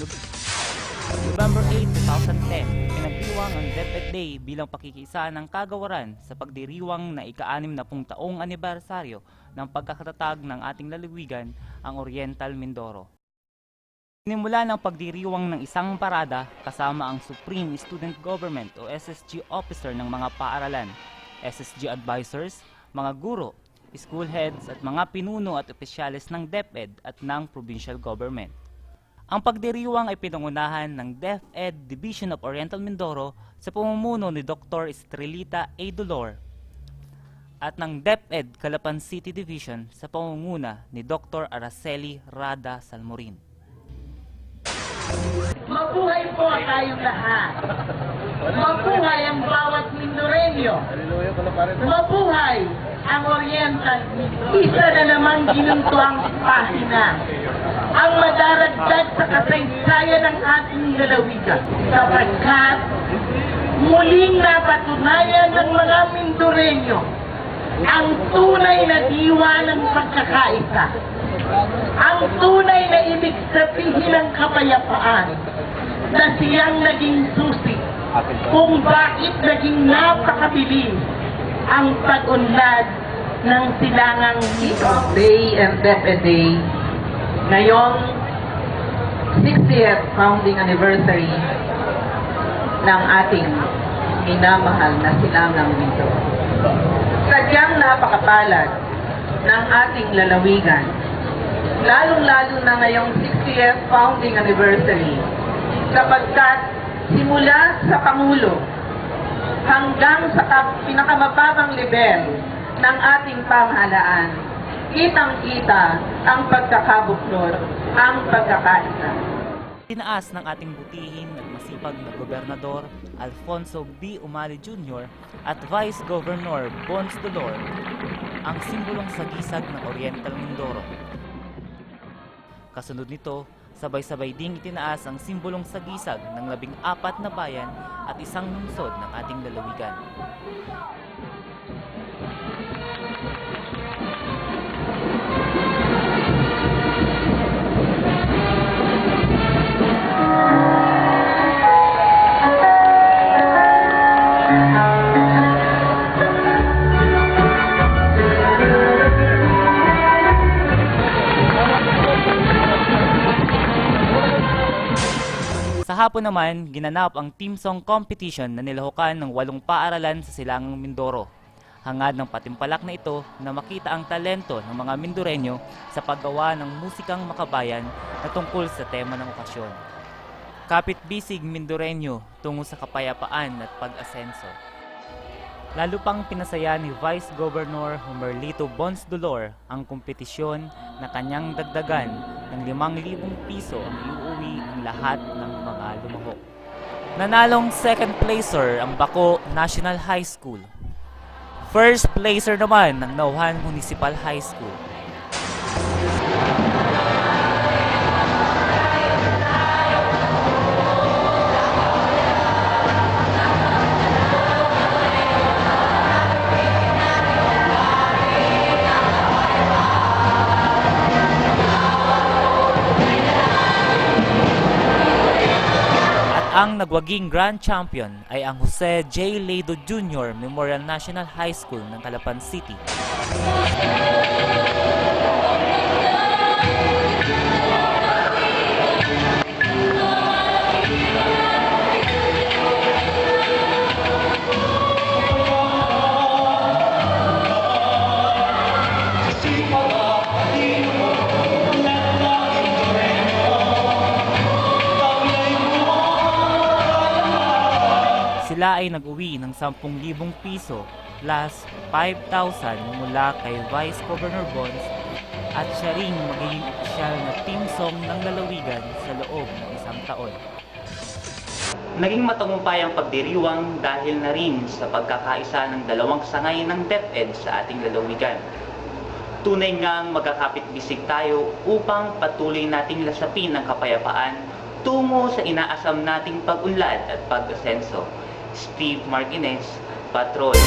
November 8, 2010, pinagdiriwang ang DepEd Day bilang pakikiisa ng kagawaran sa pagdiriwang na ika-60 na taong anibersaryo ng pagkakatatag ng ating lalawigan, ang Oriental Mindoro. Sinimula ng pagdiriwang ng isang parada kasama ang Supreme Student Government o SSG officer ng mga paaralan, SSG advisors, mga guro, school heads at mga pinuno at opisyales ng DepEd at ng provincial government. Ang pagdiriwang ay pinangunahan ng DepEd Division of Oriental Mindoro sa pamumuno ni Dr. Estrelita A. Dolor at ng DepEd Calapan City Division sa pamumuno ni Dr. Araceli Rada Salmorin. Mabuhay po tayong lahat. Mabuhay ang bawat Mindoreño. Mabuhay ang Oriental Mindoro. Isa na namang ginunto ang pahina. Ang madaragdag sa kasaysayan ng ating lalawigan. Sapagkat muling napatunayan ng mga Mindoreño ang tunay na diwa ng pagkakaisa. Ang tunay na ibig sabihin ng kapayapaan na siyang naging susi kung bakit naging napakabilis ang pag-unlad ng silangang Kick-Off Day and DepEd Day ngayong 60th founding anniversary ng ating minamahal na silangang Mindoro. Sadyang napakapalad ng ating lalawigan, lalong-lalo na ngayong 60th founding anniversary, sapagkat simula sa Pangulo hanggang sa pinakamababang level ng ating pamahalaan, kitang-kita ang pagkakabuklod, ang pagkakaisa. Tinaas ng ating butihin at masipag na Gobernador Alfonso B. Umali Jr. at Vice Governor Bons Dolor ang simbolong sagisag ng Oriental Mindoro. Kasunod nito, sabay-sabay ding itinaas ang simbolong sagisag ng 14 na bayan at isang lungsod ng ating lalawigan. Sa hapon naman, ginanap ang team song competition na nilahukan ng 8 paaralan sa Silangang Mindoro. Hangad ng patimpalak na ito na makita ang talento ng mga Mindoreño sa paggawa ng musikang makabayan na tungkol sa tema ng okasyon. Kapit-bisig Mindoreño tungo sa kapayapaan at pag-asenso. Lalo pang pinasaya ni Vice Governor Homerlito Bons Dolor ang kompetisyon na kanyang dagdagan ng 5,000 piso ang iuuwi ng lahat ng mga lumahok. Nanalong second placer ang Baco National High School. First placer naman ng Nauhan Municipal High School. Ang nagwaging Grand Champion ay ang Jose J. Lado Jr. Memorial National High School ng Calapan City. Sila ay nag-uwi ng 10,000 piso plus 5,000 mula kay Vice Governor Bons at siya ring magiging opisyal na team song ng lalawigan sa loob ng isang taon. Naging matagumpay ang pagdiriwang dahil na rin sa pagkakaisa ng dalawang sangay ng DepEd sa ating lalawigan. Tunay ngang magkakapit-bisig tayo upang patuloy nating lasapin ang kapayapaan tungo sa inaasam nating pag-unlad at pag-asenso. Steve Martinez, Patrol.